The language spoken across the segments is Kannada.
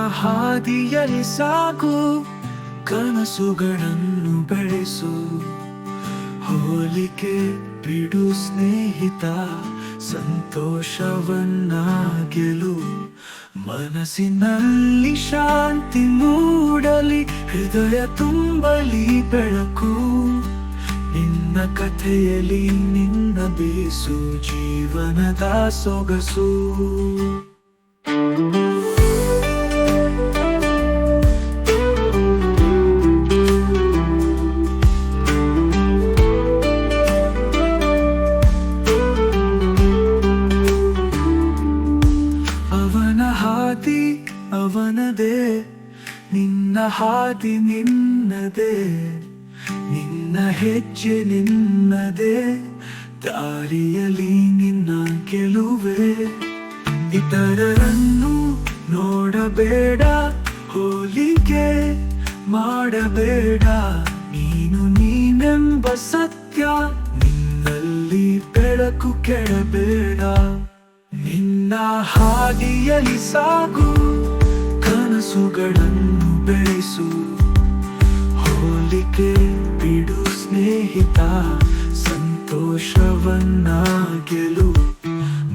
ಹಾದಿಯಲ್ಲಿ ಸಾಗು, ಕನಸುಗಳನ್ನು ಬೆಳೆಸು. ಹೋಲಿಕೆ ಬಿಡು ಸ್ನೇಹಿತ, ಸಂತೋಷವನ್ನ ಗೆಲು. ಮನಸ್ಸಿನಲ್ಲಿ ಶಾಂತಿ ಮೂಡಲಿ, ಹೃದಯ ತುಂಬಲಿ ಬೆಳಕು. ನಿನ್ನ ಕಥೆಯಲ್ಲಿ ನಿನ್ನ ಬೀಸು, ಜೀವನದ ಸೊಗಸು. ಅವನ ಹಾದಿ ಅವನದೇ, ನಿನ್ನ ಹಾದಿ ನಿನ್ನದೇ. ನಿನ್ನ ಹೆಜ್ಜೆ ನಿನ್ನದೇ, ದಾರಿಯಲ್ಲಿ ನಿನ್ನ ಗೆಲುವೆ. ಇತರರನ್ನು ನೋಡಬೇಡ, ಹೋಲಿಕೆ ಮಾಡಬೇಡ. ನೀನು ನೀನೆಂಬ ಸತ್ಯ ನಿನ್ನಲ್ಲಿ ಬೆಳಕು ಕೆಡಬೇಡ. ನಿನ್ನ ಹಾದಿಯಲ್ಲಿ ಸಾಗು, ಕನಸುಗಳನ್ನು ಬೆಳೆಸು. ಹೋಲಿಕೆ ಬಿಡು ಸ್ನೇಹಿತ, ಸಂತೋಷವನ್ನ ಗೆಲು.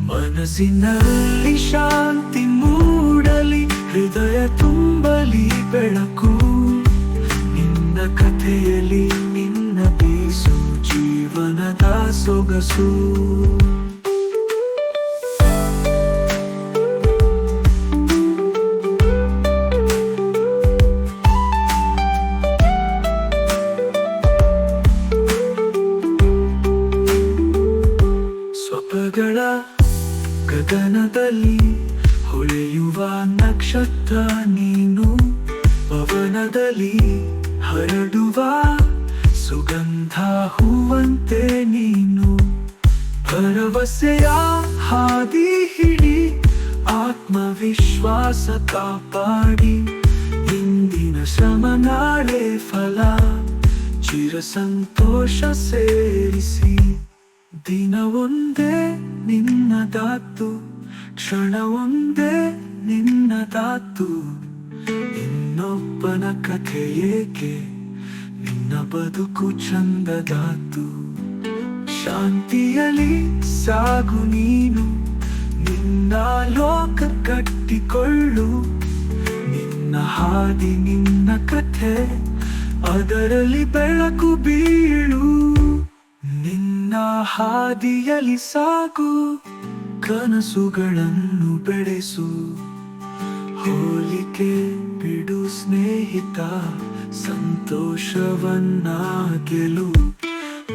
ಮನಸ್ಸಿನಲ್ಲಿ ಶಾಂತಿ ಮೂಡಲಿ, ಹೃದಯ ತುಂಬಲಿ ಬೆಳಕು. ನಿನ್ನ ಕಥೆಯಲ್ಲಿ ನಿನ್ನ ಬೀಸು, ಜೀವನದ ಸೊಗಸು. ಸ್ವಪ್ನಗಳ ಗಗನದಲ್ಲಿ ಹೊಳೆಯುವ ನಕ್ಷತ್ರ ನೀನು. ಪವನದಲ್ಲಿ ಹರಡುವ ಸುಗಂಧ ಹೂವಂತೆ ನೀನು. ಭರವಸೆಯ ಹಾದಿ ಹಿಡಿ, ಆತ್ಮವಿಶ್ವಾಸ ಕಾಪಾಡಿ. ಇಂದಿನ ಶ್ರಮ ನಾಳೆ ಫಲ, ಚಿರ ಸಂತೋಷ ಸೇರಿಸಿ. ದಿನ ಒಂದೇ ನಿನ್ನದಾತು, ಕ್ಷಣ ಒಂದೇ ನಿನ್ನದಾತು. ಇನ್ನೊಬ್ಬನ ಕಥೆ ಏಕೆ, ನಿನ್ನ ಬದುಕು ಚಂದದಾತು. ಶಾಂತಿಯಲ್ಲಿ ಸಾಗು ನೀನು, ನಿನ್ನ ಲೋಕ ಕಟ್ಟಿಕೊಳ್ಳು. ನಿನ್ನ ಹಾದಿ ನಿನ್ನ ಕಥೆ, ಅದರಲ್ಲಿ ಬೆಳಕು ಬೀಳು. ನಿನ್ನ ಹಾದಿಯಲ್ಲಿ ಸಾಗು, ಕನಸುಗಳನ್ನು ಬೆಳೆಸು. ಹೋಲಿಕೆ ಬಿಡು ಸ್ನೇಹಿತ, ಸಂತೋಷವನ್ನ ಗೆಲು.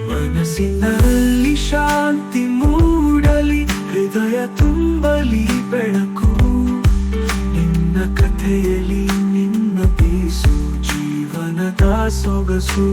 ಮನಸ್ಸಿನಲ್ಲಿ ಶಾಂತಿ ಮೂಡಲಿ, ಹೃದಯ ತುಂಬಲಿ ಬೆಳಕು. ನಿನ್ನ ಕಥೆಯಲ್ಲಿ ನಿನ್ನ ಬೀಸು, ಜೀವನದ ಸೊಗಸು.